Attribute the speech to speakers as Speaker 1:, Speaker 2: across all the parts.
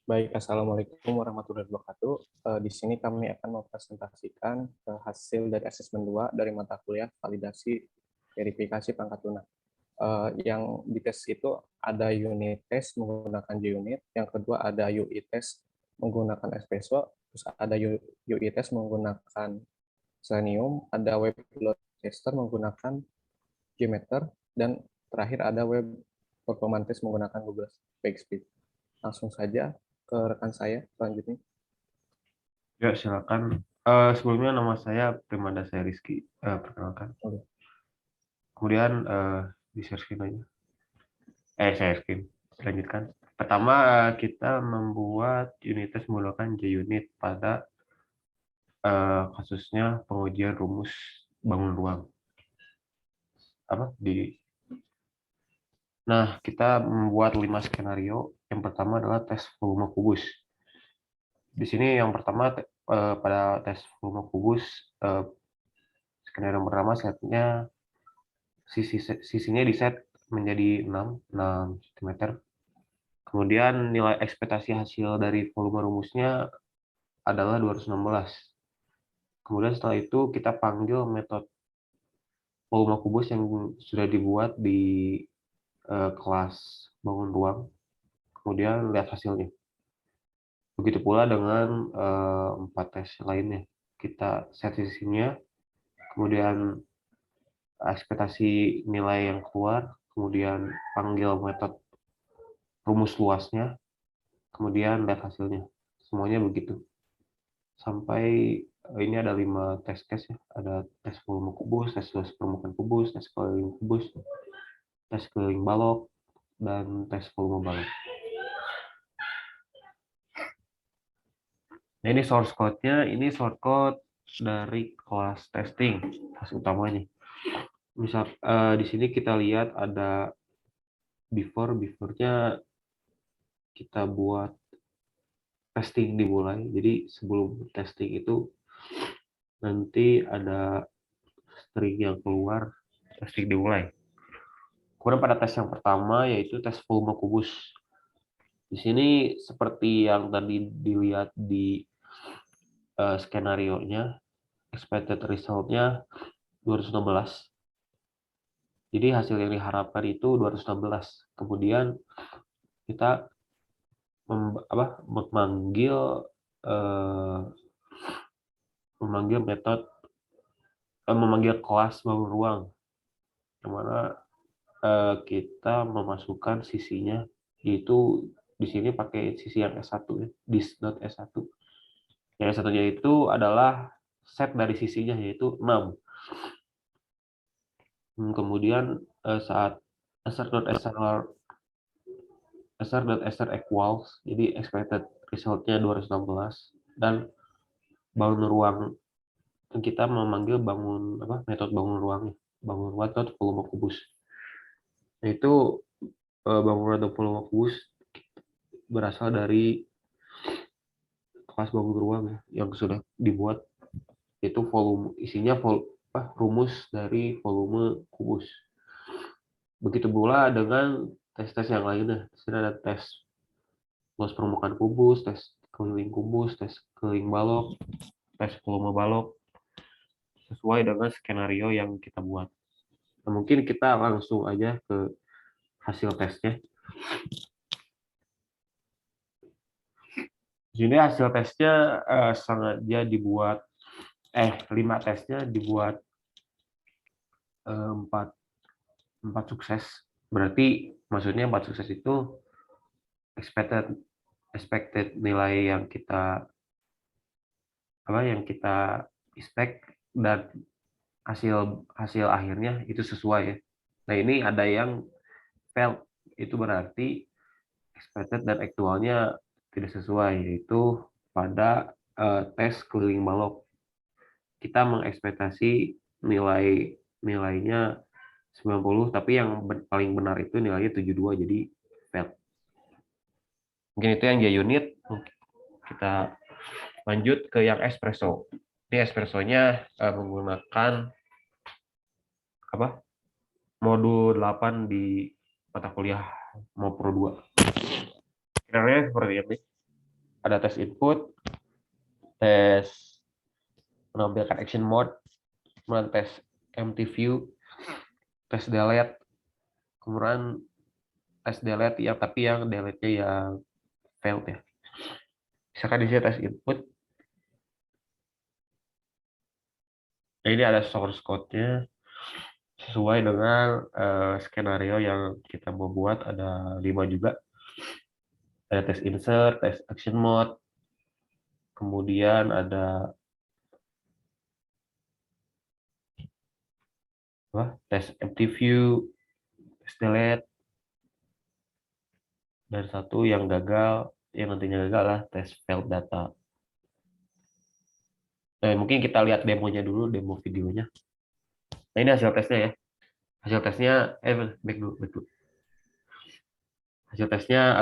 Speaker 1: Baik, Assalamualaikum warahmatullahi wabarakatuh. Di sini kami akan mempresentasikan hasil dari asesmen 2 dari mata kuliah validasi verifikasi perangkat lunak. Yang dites itu ada unit test menggunakan JUnit, yang kedua ada UI test menggunakan Espresso, terus ada UI test menggunakan Selenium, ada web load tester menggunakan Gmeter, dan terakhir ada web performance test menggunakan Google Speed. Langsung saja ke rekan saya selanjutnya.
Speaker 2: Ya, silakan. Sebelumnya nama saya Primanda saya Rizky, perkenalkan.
Speaker 1: Oke.
Speaker 2: Kemudian di share screen aja. Share screen. Lanjutkan. Pertama, kita membuat unit test menggunakan JUnit pada kasusnya pengujian rumus bangun ruang. Nah, kita membuat 5 skenario. Yang pertama adalah tes volume kubus. Di sini yang pertama pada tes volume kubus, skenario yang pertama setnya sisinya di set menjadi 6 cm. Kemudian nilai ekspektasi hasil dari volume rumusnya adalah 216. Kemudian setelah itu kita panggil metode volume kubus yang sudah dibuat di kelas bangun ruang. Kemudian lihat hasilnya. Begitu pula dengan 4 tes lainnya. Kita set sisinya, kemudian ekspektasi nilai yang keluar, kemudian panggil metode rumus luasnya, kemudian lihat hasilnya. Semuanya begitu. Sampai ini ada 5 tes case ya. Ada tes volume kubus, tes luas permukaan kubus, tes keliling kubus, tes keliling balok, dan tes volume balok. Nah, ini source code-nya, ini source code dari kelas testing, kelas utamanya. Misal di sini kita lihat ada before-nya kita buat testing dimulai. Jadi sebelum testing itu nanti ada string yang keluar, testing dimulai. Kemudian pada tes yang pertama yaitu tes volume kubus. Di sini seperti yang tadi dilihat di skenario-nya, expected result-nya 216. Jadi hasil yang diharapkan itu 216. Kemudian kita memanggil metode memanggil kelas bangun ruang, yang mana kita memasukkan sisinya, yaitu di sini pakai sisi yang S1 ya, dis.S1. Yang S1-nya itu adalah set dari sisinya yaitu 6. Kemudian saat str equals, jadi expected result-nya 216, dan bangun ruang kita memanggil metode bangun ruangnya, bangun ruang atau volume kubus. Nah, itu bangun atau volume kubus berasal dari kelas bangun ruang ya, yang sudah dibuat, itu isinya rumus dari volume kubus. Begitu pula dengan tes-tes yang lainnya. Di sini ada tes luas permukaan kubus, tes keliling kubus, tes keliling balok, tes volume balok, sesuai dengan skenario yang kita buat. Nah, mungkin kita langsung aja ke hasil tesnya. Di sini hasil tesnya sengaja dibuat 5 tesnya dibuat 4 sukses. Berarti maksudnya 4 sukses itu expected nilai yang kita expect dan hasil akhirnya itu sesuai ya. Nah, ini ada yang fail, itu berarti expected dan aktualnya tidak sesuai, yaitu pada tes keliling balok. Kita mengekspektasi nilainya 90, tapi yang paling benar itu nilainya 72, jadi fail. Mungkin itu yang JUnit. Kita lanjut ke yang Espresso. Ini Espresso-nya menggunakan modul 8 di mata kuliah Mopro 2. Kira-kira seperti ini. ada tes input, tes menampilkan action mode, kemudian tes empty view, tes delete, kemudian tes delete yang tapi yang delete-nya yang failed ya. Misalkan di sini tes input, nah ini ada source code-nya sesuai dengan skenario yang kita mau buat, ada 5 juga. Ada tes insert, tes action mode, kemudian ada tes empty view, tes delete, dan satu yang gagal, yang nantinya gagal lah tes failed data. Nah, mungkin kita lihat demonya dulu, demo videonya. Nah, ini hasil tesnya ya. Hasil tesnya, back dulu. Hasil tesnya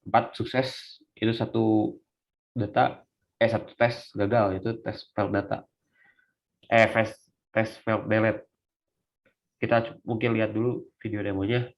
Speaker 2: 4 sukses, itu satu tes gagal, itu tes failed data. Tes failed delete. Kita mungkin lihat dulu video demonya.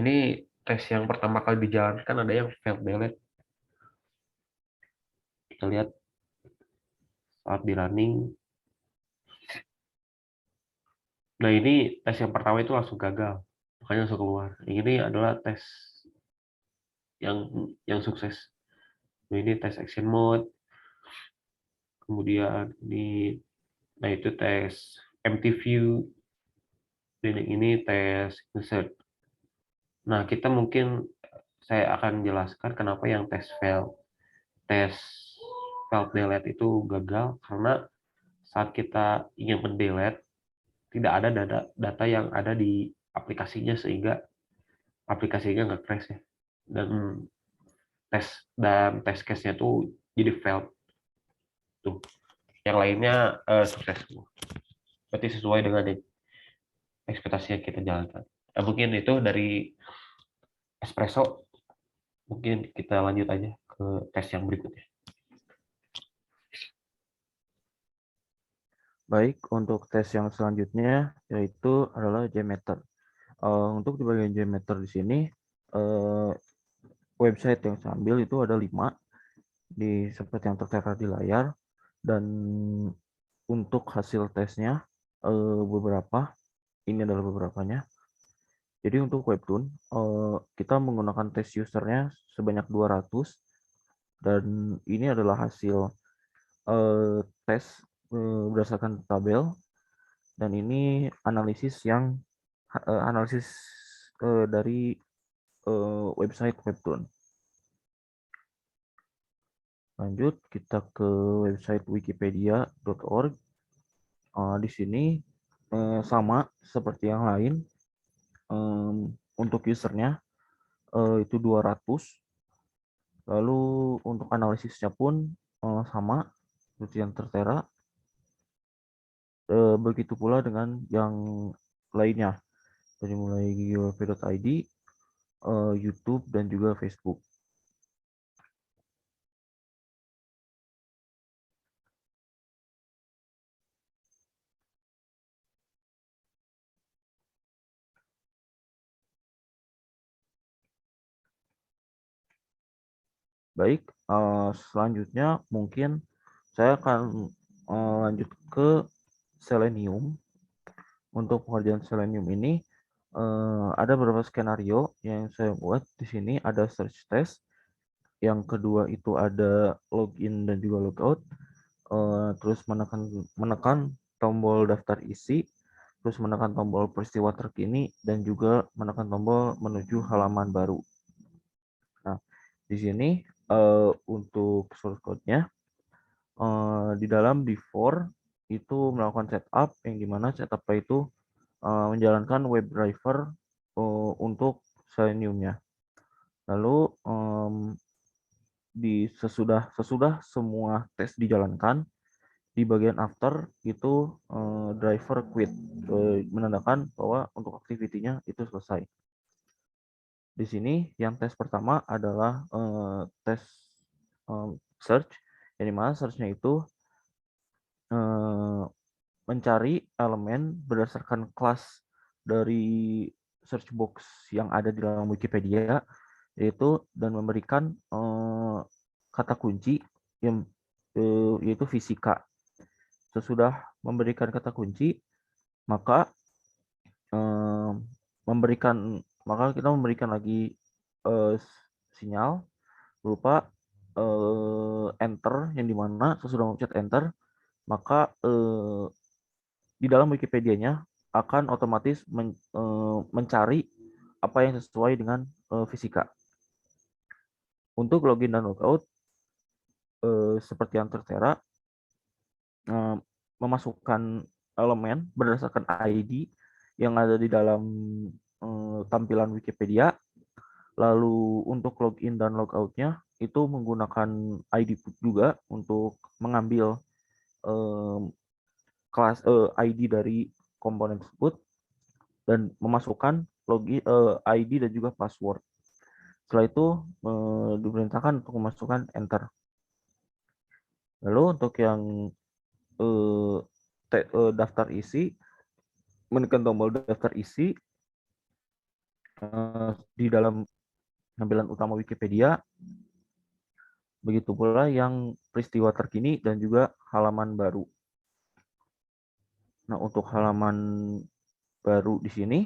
Speaker 2: Ini tes yang pertama kali dijalankan ada yang failed delete. Kita lihat saat di running. Nah, ini tes yang pertama itu langsung gagal, makanya langsung keluar. Ini adalah tes yang sukses. Nah, ini tes action mode, kemudian ini, nah itu tes empty view, dan ini tes insert. Nah, saya akan jelaskan kenapa yang tes failed delete itu gagal, karena saat kita ingin mendelete tidak ada data yang ada di aplikasinya, sehingga aplikasinya nggak crash ya, dan tes case-nya tuh jadi failed tuh. Yang lainnya sukses semua. Berarti sesuai dengan ekspektasi yang kita jalankan. Nah, mungkin itu dari espresso. Mungkin kita lanjut aja ke tes yang berikutnya.
Speaker 3: Baik, untuk tes yang selanjutnya yaitu adalah JMeter. Untuk di bagian JMeter di sini, website yang saya ambil itu ada 5 seperti yang tertera di layar, dan untuk hasil tesnya ini adalah beberapanya. Jadi untuk Webtoon kita menggunakan tes usernya sebanyak 200, dan ini adalah hasil tes berdasarkan tabel, dan ini analisis dari website Webtoon. Lanjut kita ke website wikipedia.org. Di sini sama seperti yang lain, untuk usernya itu 200. Lalu untuk analisisnya pun sama seperti yang tertera. Begitu pula dengan yang lainnya, dari mulai gigawatt.id, YouTube, dan juga Facebook. Baik, selanjutnya mungkin saya akan lanjut ke Selenium. Untuk pengerjaan Selenium ini ada beberapa skenario yang saya buat di sini. Ada search test, yang kedua itu ada login dan juga logout, terus menekan tombol daftar isi, terus menekan tombol peristiwa terkini, dan juga menekan tombol menuju halaman baru. Nah, di sini untuk source code-nya di dalam before itu melakukan setup, yang dimana setupnya itu menjalankan WebDriver untuk Selenium-nya. Lalu sesudah semua tes dijalankan, di bagian after itu driver quit, menandakan bahwa untuk activity-nya itu selesai. Di sini yang tes pertama adalah tes search, yang dimana search-nya itu mencari elemen berdasarkan kelas dari search box yang ada di dalam Wikipedia. yaitu dan memberikan kata kunci yang yaitu fisika. Sesudah memberikan kata kunci, maka kita memberikan lagi sinyal berupa enter, yang dimana sesudah mencet enter, maka di dalam Wikipedia-nya akan otomatis mencari apa yang sesuai dengan fisika. Untuk login dan logout, seperti yang tertera, memasukkan elemen berdasarkan ID yang ada di dalam tampilan Wikipedia. Lalu untuk login dan logout-nya itu menggunakan ID juga untuk mengambil kelas ID dari komponen tersebut dan memasukkan ID dan juga password. Setelah itu diperintahkan untuk memasukkan enter. Lalu untuk yang daftar isi, menekan tombol daftar isi di dalam tampilan utama Wikipedia. Begitu pula yang peristiwa terkini dan juga halaman baru. Nah, untuk halaman baru di sini,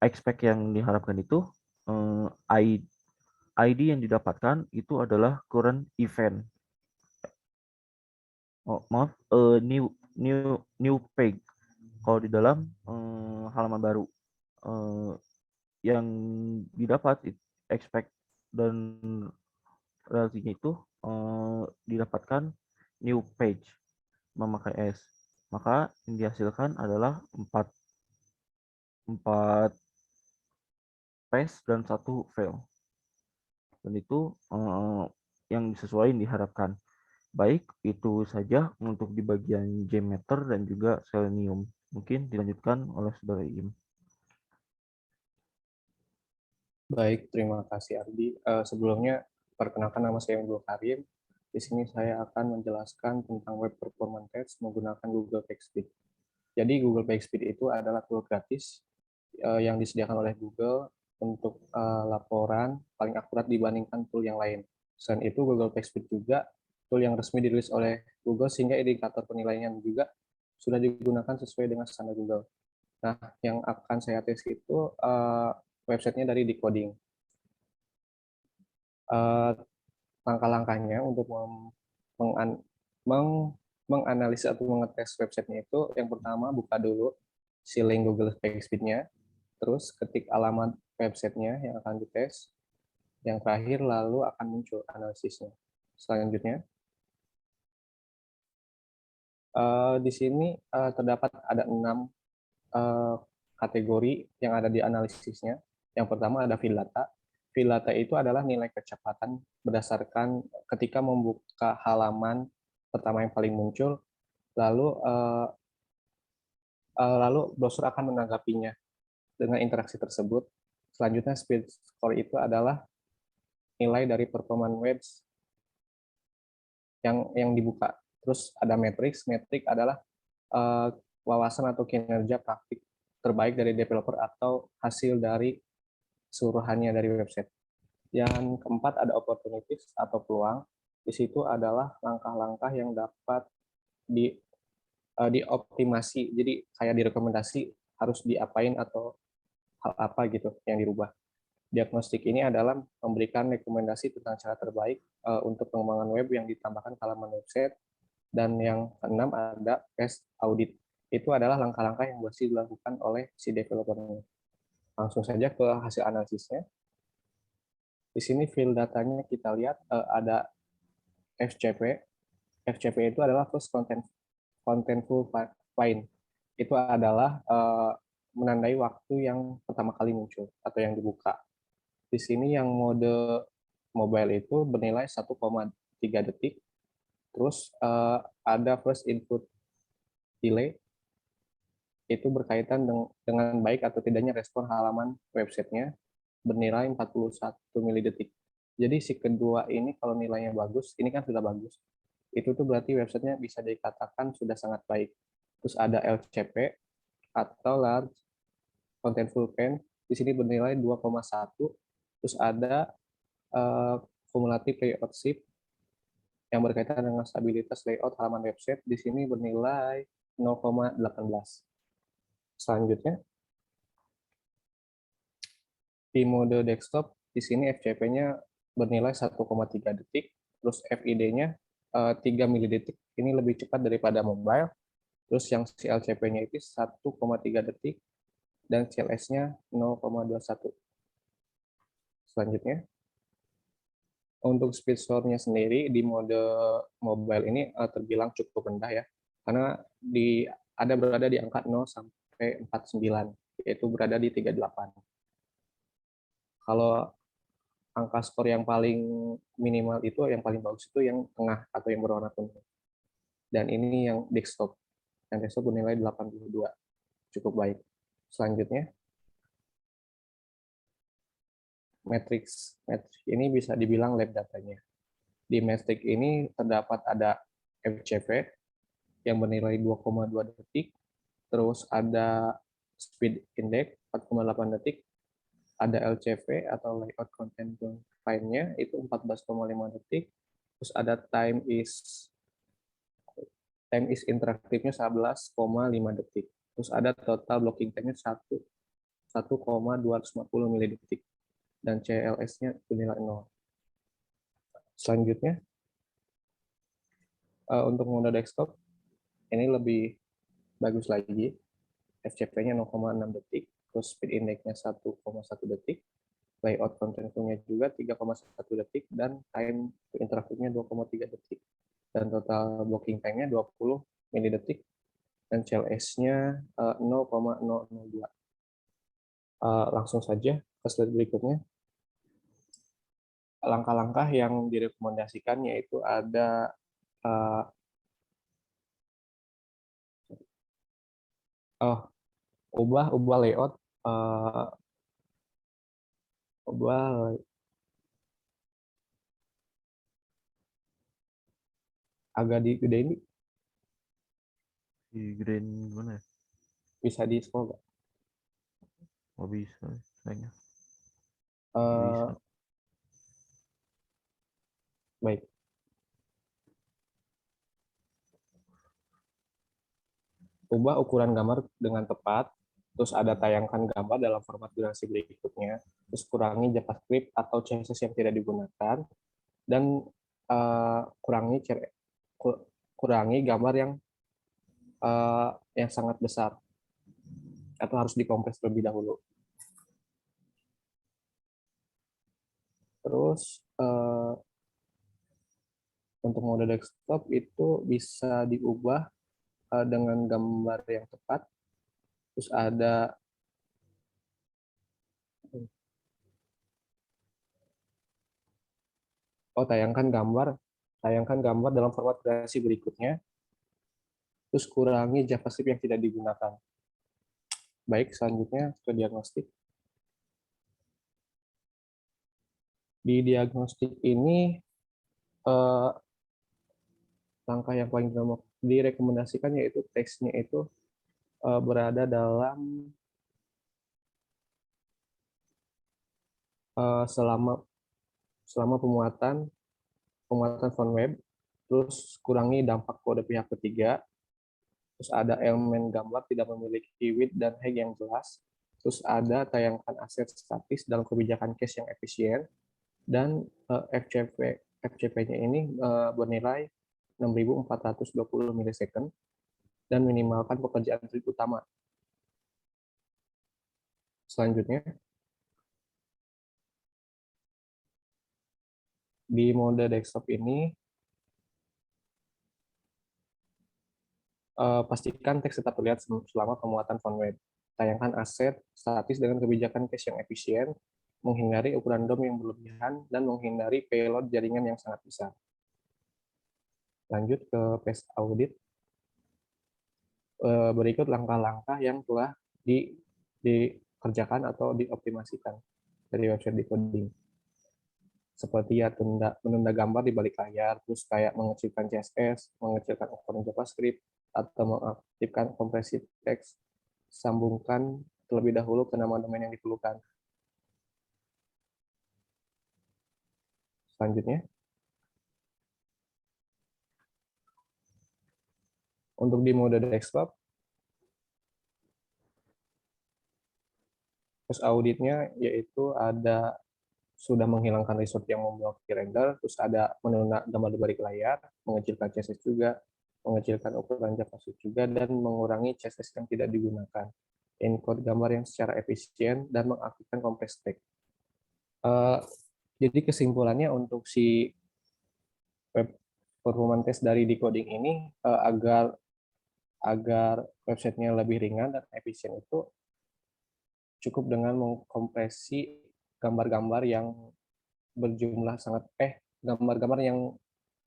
Speaker 3: expect yang diharapkan itu ID yang didapatkan itu adalah current event. New page. Kalau di dalam halaman baru yang didapat expect dan relasinya itu didapatkan new page memakai S. Maka yang dihasilkan adalah 4 paste dan 1 fail. Dan itu yang sesuai diharapkan. Baik, itu saja untuk di bagian Jmeter dan juga Selenium. Mungkin dilanjutkan oleh Saudara Iim.
Speaker 1: Baik, terima kasih Ardi. Sebelumnya, perkenalkan nama saya Abdul Karim. Di sini saya akan menjelaskan tentang web performance test menggunakan Google PageSpeed. Jadi Google PageSpeed itu adalah tool gratis yang disediakan oleh Google untuk laporan paling akurat dibandingkan tool yang lain. Selain itu, Google PageSpeed juga tool yang resmi dirilis oleh Google sehingga indikator penilaian juga sudah digunakan sesuai dengan standar Google. Nah, yang akan saya tes itu websitenya dari Decoding. Langkah-langkahnya untuk menganalisis atau mengetes websitenya itu, yang pertama buka dulu si link Google PageSpeed-nya, terus ketik alamat websitenya yang akan dites, yang terakhir lalu akan muncul analisisnya. Selanjutnya, di sini terdapat ada 6 kategori yang ada di analisisnya. Yang pertama ada field data. Field data itu adalah nilai kecepatan berdasarkan ketika membuka halaman pertama yang paling muncul, lalu browser akan menanggapinya dengan interaksi tersebut. Selanjutnya speed score itu adalah nilai dari performance web yang dibuka. Terus ada matrix. Metrik adalah wawasan atau kinerja praktik terbaik dari developer atau hasil dari keseluruhannya dari website. Yang keempat ada opportunities atau peluang. Di situ adalah langkah-langkah yang dapat dioptimasi. Jadi kayak direkomendasi harus diapain atau hal apa gitu yang dirubah. Diagnostik ini adalah memberikan rekomendasi tentang cara terbaik untuk pengembangan web yang ditambahkan ke halaman website. Dan yang keenam ada test audit. Itu adalah langkah-langkah yang mesti dilakukan oleh si developernya. Langsung saja ke hasil analisisnya. Di sini field datanya kita lihat ada FCP. FCP itu adalah first contentful find. Itu adalah menandai waktu yang pertama kali muncul atau yang dibuka. Di sini yang mode mobile itu bernilai 1,3 detik. Terus ada first input delay, itu berkaitan dengan baik atau tidaknya respon halaman websitenya, bernilai 41 milidetik. Jadi si kedua ini kalau nilainya bagus, ini kan sudah bagus. Itu tuh berarti websitenya bisa dikatakan sudah sangat baik. Terus ada LCP atau Large Contentful Find, di sini bernilai 2,1, Terus ada cumulative layout shift yang berkaitan dengan stabilitas layout halaman website. Di sini bernilai 0,18. Selanjutnya, di mode desktop, di sini FCP-nya bernilai 1,3 detik, terus FID-nya 3 milidetik. Ini lebih cepat daripada mobile. Terus yang CLCP-nya itu 1,3 detik, dan CLS-nya 0,21. Selanjutnya, untuk speed store-nya sendiri di mode mobile ini terbilang cukup rendah ya, karena berada di angka 0 sampai 49, yaitu berada di 38. Kalau angka skor yang paling minimal itu, yang paling bagus itu yang tengah atau yang berwarna kuning. Dan ini yang desktop. Yang desktop bernilai 82. Cukup baik. Selanjutnya, matrix. Matrix ini bisa dibilang lab datanya. Di matrix ini terdapat ada FCP yang bernilai 2,2 detik, terus ada speed index 4,8 detik, ada LCV atau layout content time-nya itu 14,5 detik, terus ada time is interaktifnya 11,5 detik, terus ada total blocking time-nya 1,250 milidetik, dan CLS-nya bernilai 0. Selanjutnya, untuk mode desktop ini lebih bagus lagi, FCP-nya 0,6 detik, terus speed index-nya 1,1 detik, layout content-nya juga 3,1 detik, dan time interaktifnya 2,3 detik. Dan total blocking time-nya 20 milidetik, dan CLS-nya 0,002. Langsung saja ke slide berikutnya. Langkah-langkah yang direkomendasikan yaitu ada ubah layout, agak digedein,
Speaker 3: Di green gimana ya?
Speaker 1: bisa di scroll nggak?
Speaker 3: Oh bisa, sayangnya.
Speaker 1: Eh,
Speaker 3: Bisa.
Speaker 1: Baik. Ubah ukuran gambar dengan tepat, terus ada tayangkan gambar dalam format durasi berikutnya, terus kurangi JavaScript atau CSS yang tidak digunakan, dan kurangi gambar yang sangat besar atau harus dikompres terlebih dahulu. Terus untuk mode desktop itu bisa diubah dengan gambar yang tepat. Terus ada tayangkan gambar dalam format durasi berikutnya. Terus kurangi JavaScript yang tidak digunakan. Baik, selanjutnya ke diagnostik. Di diagnostik ini langkah yang paling direkomendasikan yaitu teksnya itu berada dalam selama pemuatan front web, terus kurangi dampak kode pihak ketiga, terus ada elemen gambar tidak memiliki width dan height yang jelas, terus ada tayangkan aset statis dalam kebijakan cache yang efisien, dan FCP-nya ini bernilai 6.420 milisecond, dan minimalkan pekerjaan trip utama. Selanjutnya, di mode desktop ini, pastikan teks tetap terlihat selama pemuatan front web. Tayangkan aset statis dengan kebijakan cache yang efisien, menghindari ukuran DOM yang berlebihan, dan menghindari payload jaringan yang sangat besar. Lanjut ke page audit. Berikut langkah-langkah yang telah dikerjakan atau dioptimasikan dari website Decoding. Seperti ya menunda gambar di balik layar, terus kayak mengecilkan CSS, mengecilkan ukuran JavaScript, atau mengaktifkan kompresi teks, sambungkan terlebih dahulu ke nama domain yang diperlukan. Selanjutnya, untuk di mode desktop, terus auditnya yaitu ada sudah menghilangkan resort yang memblokir render, terus ada menunda gambar di balik layar, mengecilkan CSS juga, mengecilkan ukuran JavaScript juga, dan mengurangi CSS yang tidak digunakan, encode gambar yang secara efisien, dan mengaktifkan compress text. Jadi kesimpulannya untuk si web performance test dari decoding ini agar websitenya lebih ringan dan efisien itu cukup dengan mengkompresi gambar-gambar yang berjumlah sangat gambar-gambar yang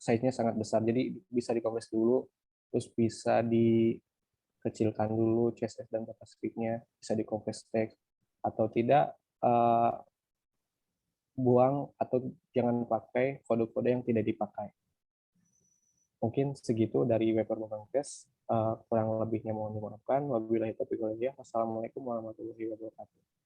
Speaker 1: size-nya sangat besar. Jadi bisa dikompres dulu, terus bisa dikecilkan dulu CSS dan JavaScript-nya, bisa dikompres teks, atau tidak buang atau jangan pakai kode-kode yang tidak dipakai. Mungkin segitu dari web performance test. Kurang lebihnya mohon dimaafkan. Wabillahi taufiq wal hidayah. Wassalamualaikum warahmatullahi wabarakatuh.